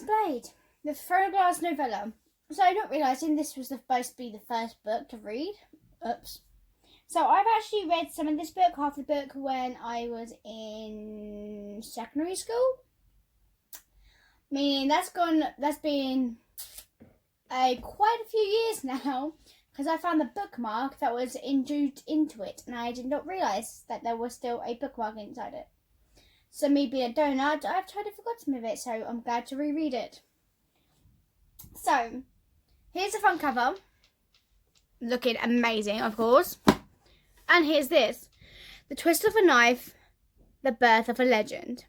Blade, the Throne of Glass novella. So not realising this was supposed to be the first book to read. Oops. So I've actually read some of this book, half the book, when I was in secondary school. Meaning that's been quite a few years now, because I found the bookmark that was induced into it, and I did not realise that there was still a bookmark inside it. So me being a donut, I've totally forgotten some of it, so I'm glad to reread it. So, here's a front cover. Looking amazing, of course. And here's this. The twist of a knife, the birth of a legend.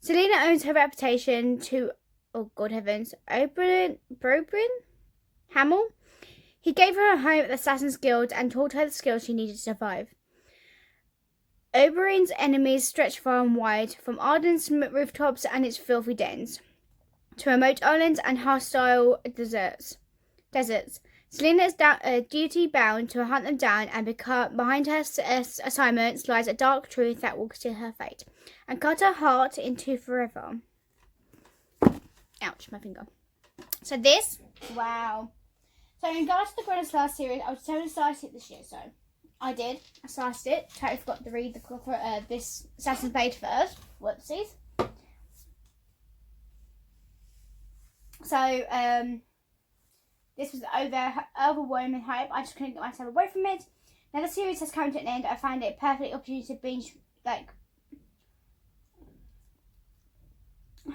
Selena owes her reputation to, oh God heavens, Brobrin Hamill. He gave her a home at the Assassin's Guild and taught her the skills she needed to survive. Oberyn's enemies stretch far and wide, from Arden's rooftops and its filthy dens, to remote islands and hostile deserts. Selena is duty-bound to hunt them down, and behind her assignments lies a dark truth that will seal her fate and cut her heart into forever. Ouch, my finger. So this, wow. So in regards to the Grand Last series, I was totally started it this year, so I did. I started it. Totally forgot to read this Assassin's Blade first. Whoopsies. So, this was overwhelming hype. I just couldn't get myself away from it. Now the series has come to an end. I found it a perfect opportunity to binge,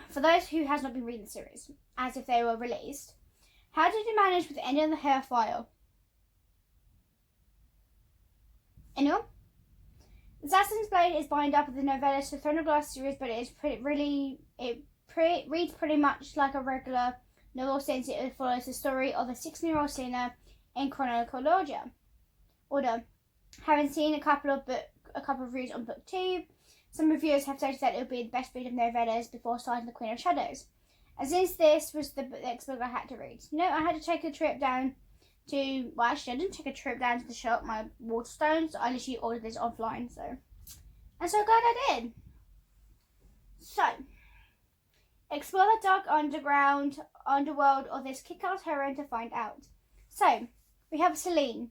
for those who has not been reading the series, as if they were released. How did you manage with the ending of the Heir of Fire? Anyone? Assassin's Blade is bound up with the novellas to the Throne of Glass series, but it reads pretty much like a regular novel, since it follows the story of a 16-year-old Selena in chronological order. Having seen a couple of reviews on book 2, some reviewers have stated that it would be the best read of novellas before starting The Queen of Shadows. And since this was the next book I had to read, I had to take a trip down to, well, actually I didn't take a trip down to the shop, my Waterstones. I literally ordered this offline, so I'm so glad I did. So, explore the dark underworld of this kick-ass heroine to find out. So, we have Selene.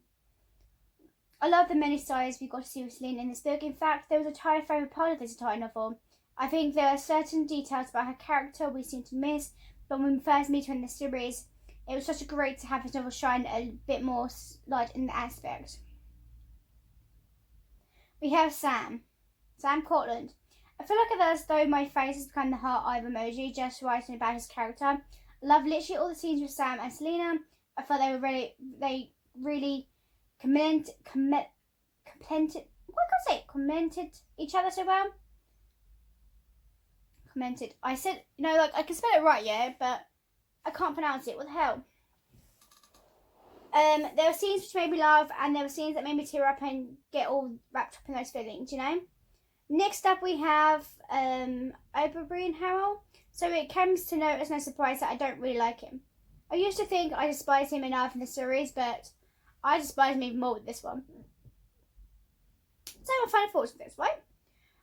I love the many sides we got to see with Selene in this book. In fact, there was a entire favourite part of this entire novel. I think there are certain details about her character we seem to miss, but when we first meet her in the series, it was such great to have this novel shine a bit more light in the aspect. We have Sam Cortland. I feel like as though my face has become the heart eye emoji just writing about his character. I love literally all the scenes with Sam and Selena. I thought they really commented each other so well. Commented. I said, I can spell it right, yeah, but I can't pronounce it. What the hell? There were scenes which made me laugh, and there were scenes that made me tear up and get all wrapped up in those feelings, Next up, we have Oberyn Hamill. So it comes to note as no surprise that I don't really like him. I used to think I despised him enough in the series, but I despise him even more with this one. So my final thoughts with this, right?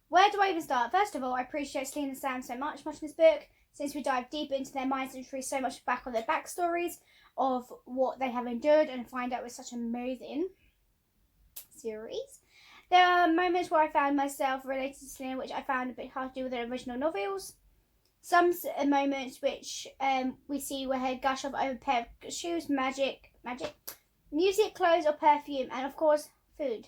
Where do I even start? First of all, I appreciate Selena and Sam so much in this book, since we dive deep into their minds and read so much back on their backstories of what they have endured and find out with such an amazing series. There are moments where I found myself related to Selena, which I found a bit hard to do with the original novels. Some moments which we see where her gush off over a pair of shoes, magic, music, clothes or perfume, and of course, food.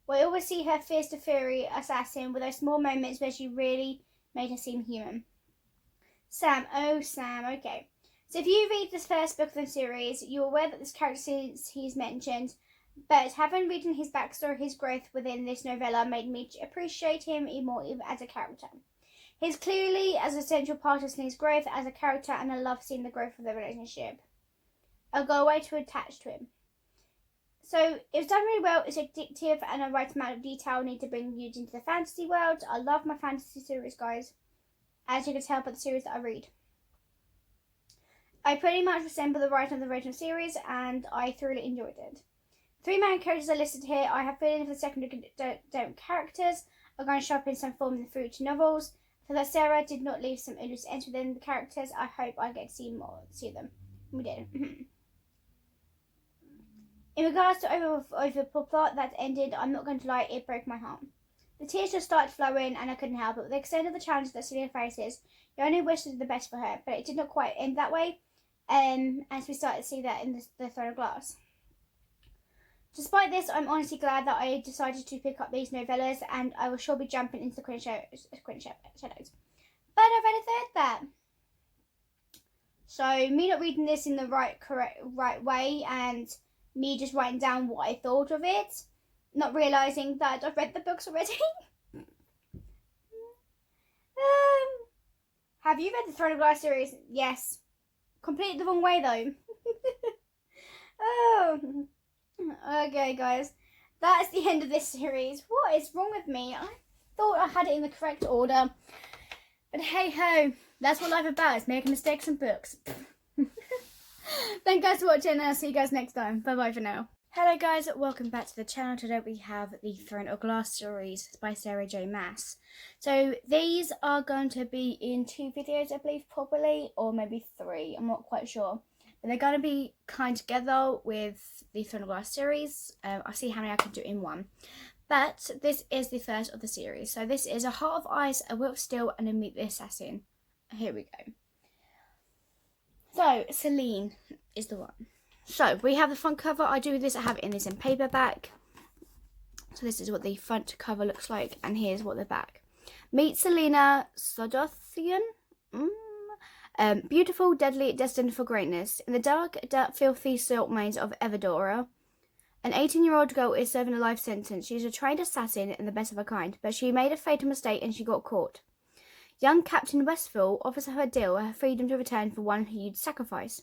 We always see her fierce to fury assassin with those small moments where she really made her seem human. Sam, okay. So if you read this first book of the series, you're aware that this character since he's mentioned, but having read his backstory, his growth within this novella made me appreciate him even more as a character. He's clearly as a central part of Selene's growth as a character, and I love seeing the growth of their relationship. I'll go away to attach to him. So it was done really well. It's addictive, and a right amount of detail need to bring you into the fantasy world. I love my fantasy series, guys, as you can tell by the series that I read. I pretty much resemble the writer of the original series, and I thoroughly enjoyed it. 3 main characters are listed here. I have feelings for the secondary characters are going to show up in some form in the future novels. So that Sarah did not leave some loose ends within the characters. I hope I get to see them. We did. In regards to over plot that ended, I'm not going to lie, it broke my heart. The tears just started flowing and I couldn't help it. With the extent of the challenges that Selena faces, you only wished the best for her, but it did not quite end that way. As we started to see that in the Throne of Glass. Despite this, I'm honestly glad that I decided to pick up these novellas, and I will sure be jumping into the Queen Shadows. But I've already said that. So me not reading this in the right way, and me just writing down what I thought of it, not realising that I've read the books already. Have you read the Throne of Glass series? Yes. Completely the wrong way though. Oh. Okay, guys. That's the end of this series. What is wrong with me? I thought I had it in the correct order. But hey ho, that's what life is about, is making mistakes in books. Thank you guys for watching, and I'll see you guys next time. Bye bye for now. Hello guys, welcome back to the channel. Today we have the Throne of Glass series by Sarah J. Maas. So these are going to be in 2 videos, I believe, probably, or maybe 3, I'm not quite sure. But they're going to be kind together with the Throne of Glass series. I'll see how many I can do in one. But this is the first of the series. So this is A Heart of Ice, A Will of Steel, and A Meet the Assassin. Here we go. So Celine is the one. So we have the front cover. I have it in this in paperback. So this is what the front cover looks like, and here's what the back. Meet Selena Sodothian. Beautiful, deadly, destined for greatness. In the dark, filthy silt mines of Everdora, an 18-year-old girl is serving a life sentence. She's a trained assassin and the best of her kind, but she made a fatal mistake and she got caught. Young Captain Westfall offers her a deal, her freedom to return for one who you'd sacrifice.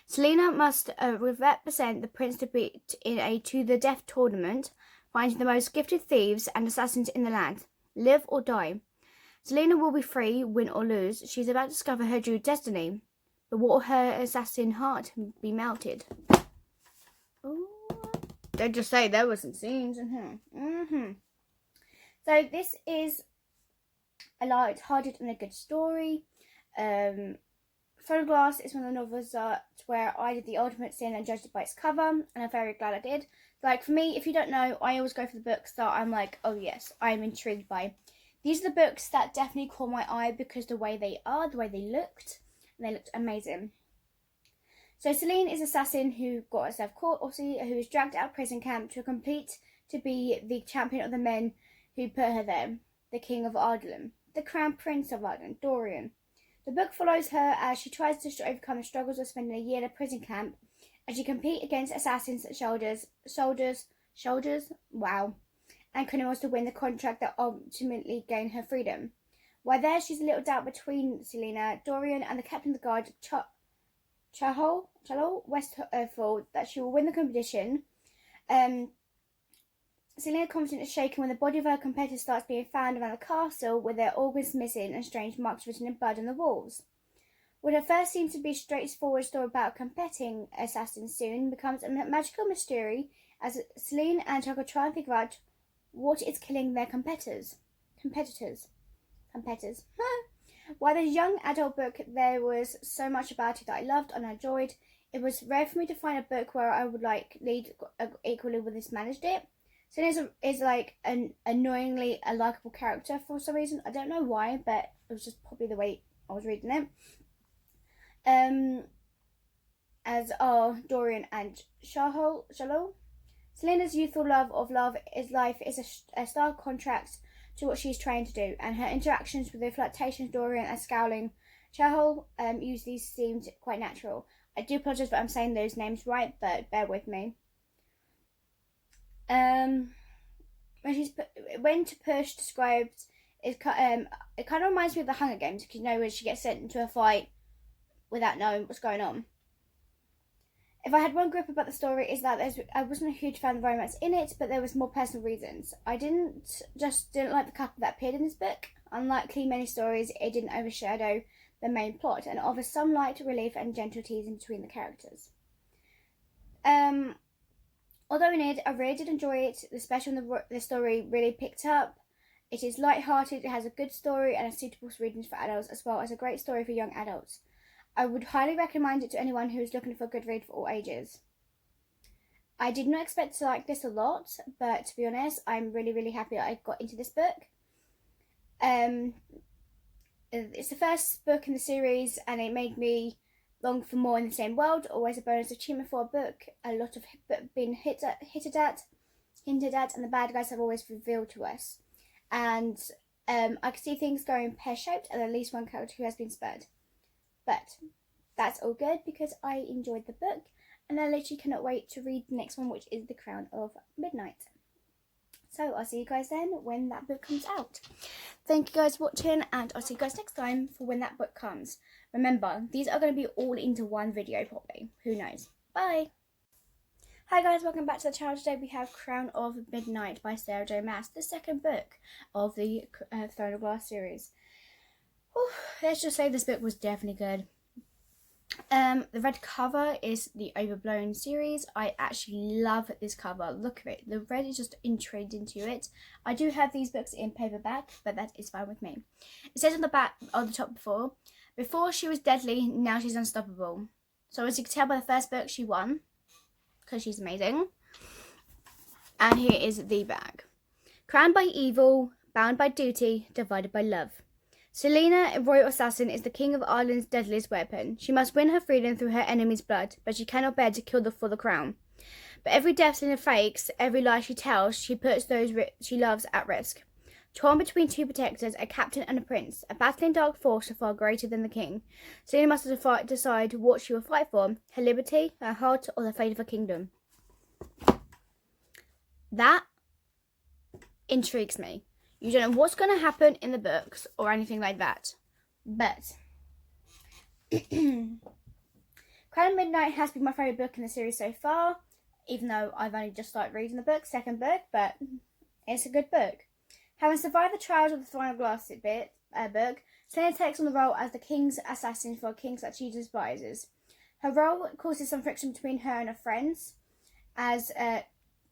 Selena must represent the prince to beat in a to-the-death tournament, finding the most gifted thieves and assassins in the land. Live or die. Selena will be free, win or lose. She's about to discover her true destiny. But will her assassin heart be melted? Ooh. Don't just say there were some scenes. So this is a light-hearted and a good story. Throne of Glass is one of the novels where I did the ultimate sin and judged it by its cover, and I'm very glad I did. Like, for me, if you don't know, I always go for the books that I'm like, oh yes, I'm intrigued by. These are the books that definitely caught my eye because the way they looked, and they looked amazing. So Celine is an assassin who got herself caught, obviously, who was dragged out of prison camp to be the champion of the men who put her there, the King of Arden, the Crown Prince of Arden, Dorian. The book follows her as she tries to overcome the struggles of spending a year in a prison camp, as she competes against assassins, soldiers, wow, and criminals to win the contract that ultimately gain her freedom. While there, she's a little doubt between Selena, Dorian, and the captain of the guard, Chahol Westfall, that she will win the competition. Selena's confidence is shaken when the body of her competitor starts being found around the castle with their organs missing and strange marks written in blood on the walls. What at first seems to be a straightforward story about a competing assassin soon becomes a magical mystery as Selena and Tucker try and figure out what is killing their competitors. While this young adult book, there was so much about it that I loved and I enjoyed. It was rare for me to find a book where I would lead equally with this managed it. Selena is like an annoyingly a likable character for some reason. I don't know why, but it was just probably the way I was reading it. As are Dorian and Shalom. Selena's youthful love of life is a stark contrast to what she's trained to do, and her interactions with the flirtatious Dorian and scowling Chahol usually seemed quite natural. I do apologise if I'm saying those names right, but bear with me. When to push described, it kind of reminds me of the Hunger Games, because you know when she gets sent into a fight without knowing what's going on. If I had one grip about the story, is that I wasn't a huge fan of the romance in it, but there was more personal reasons. I didn't like the couple that appeared in this book. Unlikely many stories, it didn't overshadow the main plot and offers some light relief and gentle teasing between the characters. Although I really did enjoy it, the special in the story really picked up. It is light-hearted, it has a good story and is suitable for reading for adults, as well as a great story for young adults. I would highly recommend it to anyone who is looking for a good read for all ages. I did not expect to like this a lot, but to be honest, I'm really, really happy I got into this book. It's the first book in the series, and it made me long for more in the same world. Always a bonus achievement for a book. A lot of being hinted at, and the bad guys have always revealed to us. And I can see things going pear-shaped, and at least one character who has been spared. But that's all good because I enjoyed the book, and I literally cannot wait to read the next one, which is The Crown of Midnight. So I'll see you guys then when that book comes out. Thank you guys for watching, and I'll see you guys next time for when that book comes. Remember, these are going to be all into one video probably. Who knows? Bye! Hi guys, welcome back to the channel. Today we have Crown of Midnight by Sarah J Maas, the second book of the Throne of Glass series. Whew, let's just say this book was definitely good. The red cover is the Overblown series. I actually love this cover. Look at it. The red is just intrigued into it. I do have these books in paperback, but that is fine with me. It says on the back, on the top before she was deadly, now she's unstoppable. So as you can tell by the first book, she won, because she's amazing. And here is the bag. Crowned by evil, bound by duty, divided by love. Selena, a royal assassin, is the king of Ireland's deadliest weapon. She must win her freedom through her enemy's blood, but she cannot bear to kill them for the crown. But every death Selena fakes, every lie she tells, she puts those she loves at risk. Torn between two protectors, a captain and a prince, a battling dark force far greater than the king, Selena must decide what she will fight for, her liberty, her heart, or the fate of her kingdom. That intrigues me. You don't know what's going to happen in the books or anything like that. But Crown of Midnight has been my favourite book in the series so far, even though I've only just started reading the book, second book, but it's a good book. Having survived the trials of the Throne of Glass book, Selena takes on the role as the king's assassin for a king that she despises. Her role causes some friction between her and her friends, as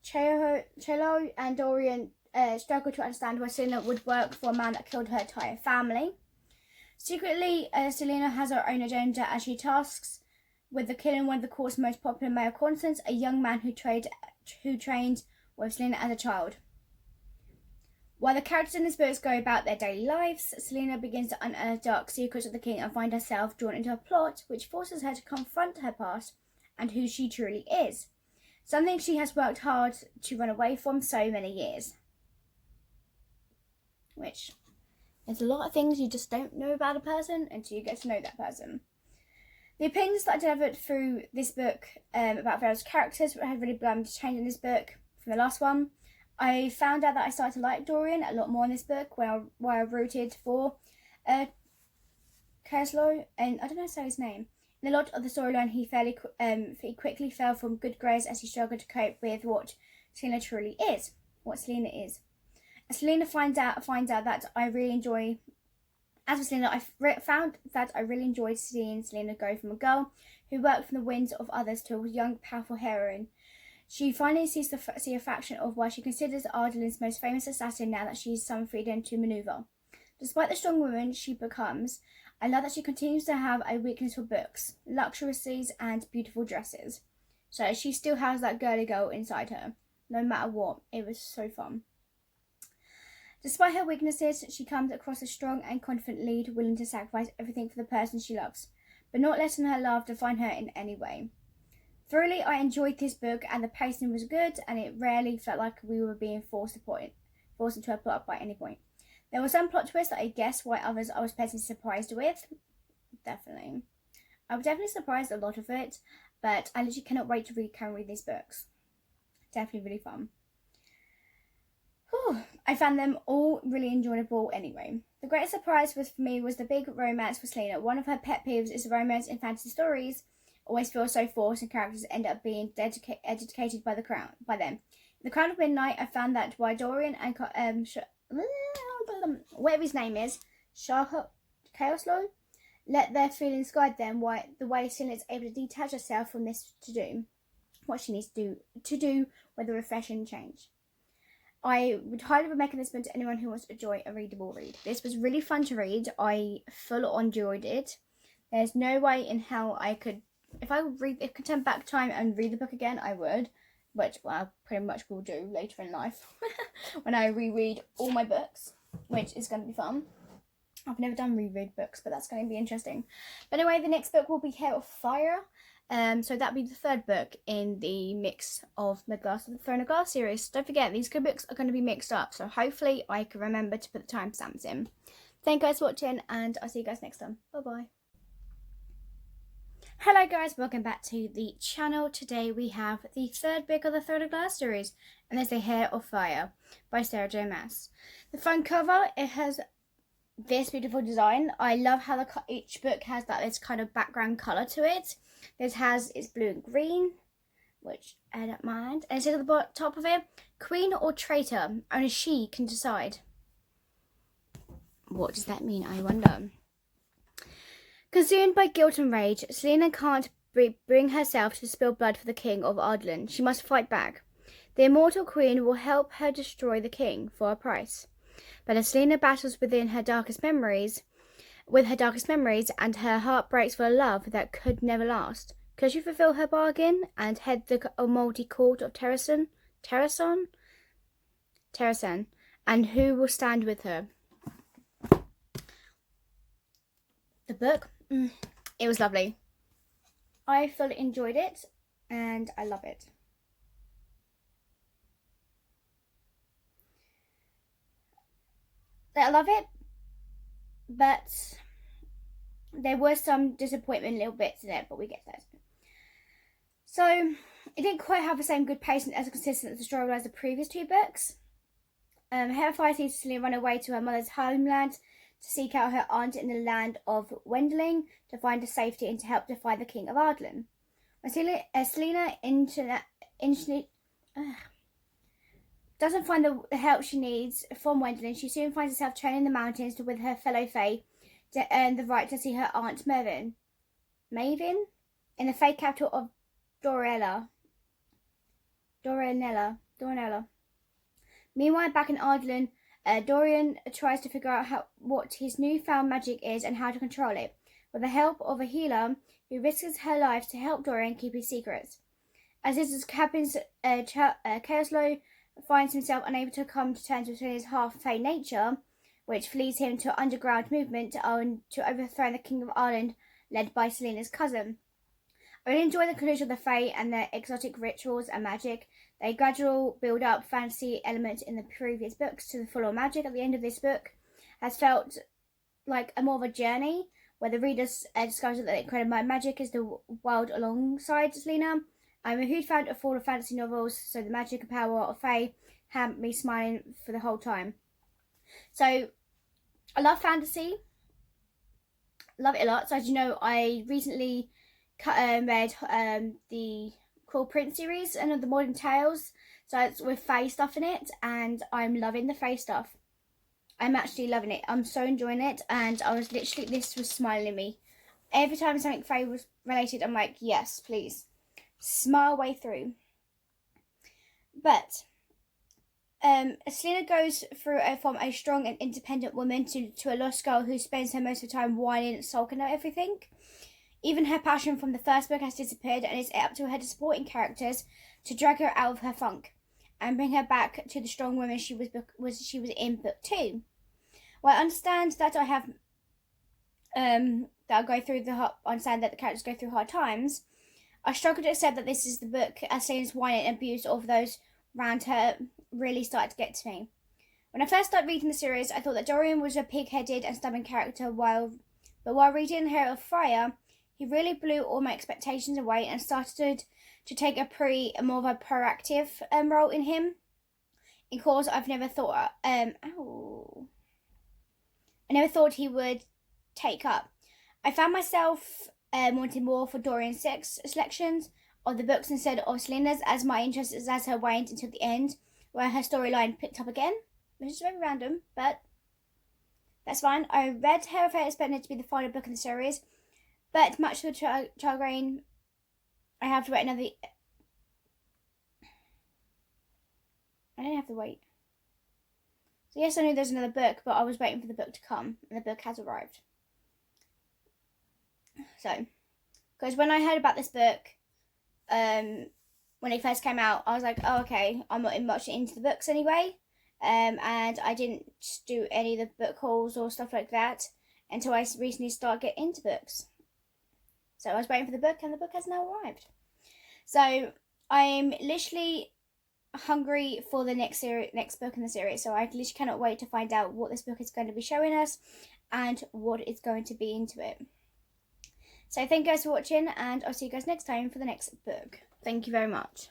Chelo and Dorian struggle to understand why Selena would work for a man that killed her entire family. Secretly, Selena has her own agenda as she tasks with the killing one of the court's most popular male constants, a young man who trained with Selena as a child. While the characters in this book go about their daily lives, Selena begins to unearth dark secrets of the king and find herself drawn into a plot which forces her to confront her past and who she truly is. Something she has worked hard to run away from so many years. Which, there's a lot of things you just don't know about a person until you get to know that person. The opinions that I delivered through this book about various characters have really begun to change in this book from the last one. I found out that I started to like Dorian a lot more in this book where I rooted for Keslow, and I don't know how to say his name. In a lot of the storyline, he quickly fell from good grace as he struggled to cope with what Selena truly is, what Selena is. As Selena finds out that I really enjoy. As for Selena, I found that I really enjoyed seeing Selena go from a girl who worked from the whims of others to a young, powerful heroine. She finally sees a fraction of why she considers Arden's most famous assassin now that she's some freedom to maneuver. Despite the strong woman she becomes, I love that she continues to have a weakness for books, luxurious and beautiful dresses. So she still has that girly girl inside her, no matter what. It was so fun. Despite her weaknesses, she comes across a strong and confident lead, willing to sacrifice everything for the person she loves, but not letting her love define her in any way. Thoroughly, I enjoyed this book, and the pacing was good, and it rarely felt like we were being forced into a plot by any point. There were some plot twists that I guessed, while others I was pleasantly surprised with. Definitely. I was definitely surprised a lot of it, but I literally cannot wait to read these books. Definitely really fun. Whew. I found them all really enjoyable anyway. The greatest surprise for me was the big romance for Selena. One of her pet peeves is the romance in fantasy stories always feel so forced and characters end up being educated by them. In The Crown of Midnight, I found that why Dorian and whatever his name is, Chaoslow, let their feelings guide them. The way Selena is able to detach herself from this to do what she needs to do with a refreshing change. I would highly recommend this book to anyone who wants to enjoy a readable read. This was really fun to read. I full on enjoyed it. There's no way in hell I could, if I could turn back time and read the book again, I would. Which, well, I pretty much will do later in life when I reread all my books, which is going to be fun. I've never done reread books, but that's going to be interesting. But anyway, the next book will be Heir of Fire. So that'll be the third book in the mix of the Throne of Glass series. Don't forget, these good books are going to be mixed up, so hopefully I can remember to put the timestamps in. Thank you guys for watching, and I'll see you guys next time. Bye-bye. Hello guys, welcome back to the channel. Today we have the third book of the Throne of Glass series, and it's the Heir of Fire by Sarah J. Maas. The front cover, it has this beautiful design. I love how each book has this kind of background colour to it. This has it's blue and green, which I don't mind. And it says at the top of it, Queen or traitor, only she can decide. What does that mean, I wonder? Consumed by guilt and rage, Selena can't bring herself to spill blood for the king of Ardlan. She must fight back. The immortal queen will help her destroy the king for a price. But as Selena battles with her darkest memories, and her heart breaks for a love that could never last, could she fulfill her bargain and head the almighty court of Terrasen? And who will stand with her? The book, it was lovely. I fully enjoyed it, and I love it. I love it, but there were some disappointment little bits in it, but we get that. So, it didn't quite have the same good pacing as consistent as the story as the previous two books. Heir of Fire sees Selena run away to her mother's homeland to seek out her aunt in the land of Wendling to find her safety and to help defy the king of Ardlan. When Selena doesn't find the help she needs from Wendling, she soon finds herself training in the mountains with her fellow Fae to earn the right to see her aunt Maven in the Fae capital of Doranella. Meanwhile, back in Ardlan, Dorian tries to figure out what his newfound magic is and how to control it, with the help of a healer who risks her life to help Dorian keep his secrets. As this happens, Chaoslo finds himself unable to come to terms with his half-Fae nature, which leads him to underground movement to overthrow the King of Ireland, led by Selena's cousin. I really enjoy the conclusion of the Fae and their exotic rituals and magic. They gradually build up fantasy elements in the previous books to the full-on magic. At the end of this book has felt like a more of a journey, where the reader discovers that the incredible magic is the world alongside Selena. I'm a huge fan of all of fantasy novels, so the magic and power of Fae had me smiling for the whole time. So, I love fantasy. Love it a lot. So, as you know, I recently read the Cruel Prince series and the Modern Tales. So, it's with Fae stuff in it, and I'm loving the Fae stuff. I'm actually loving it. I'm so enjoying it, and I was literally, this was smiling at me. Every time something Fae was related, I'm like, yes, please. Smile way through. But Selena goes from a strong and independent woman to a lost girl who spends her most of the time whining and sulking at everything. Even her passion from the first book has disappeared, and it's up to her supporting characters to drag her out of her funk and bring her back to the strong woman she was in book 2. Well, I understand that I have understand that the characters go through hard times. I struggle to accept that this is the book as Selena's whining and abuse of those around her really started to get to me. When I first started reading the series, I thought that Dorian was a pig-headed and stubborn character, while reading Heir of Fire, he really blew all my expectations away and started to take more of a proactive role in him. In cause I've never thought I never thought he would take up. I found myself wanting more for Dorian's selections of the books instead of Selena's, as my interest is as her waned until the end, where her storyline picked up again, which is very random, but that's fine. I read Heir of Fire, expecting it to be the final book in the series, but much to the chagrin, I have to wait another. I don't have to wait. So yes, I knew there's another book, but I was waiting for the book to come, and the book has arrived. So, because when I heard about this book, when it first came out, I was like, oh, okay, I'm not much into the books anyway. And I didn't do any of the book hauls or stuff like that until I recently started getting into books. So I was waiting for the book, and the book has now arrived. So I'm literally hungry for the next book in the series. So I literally cannot wait to find out what this book is going to be showing us and what is going to be into it. So thank you guys for watching, and I'll see you guys next time for the next book. Thank you very much.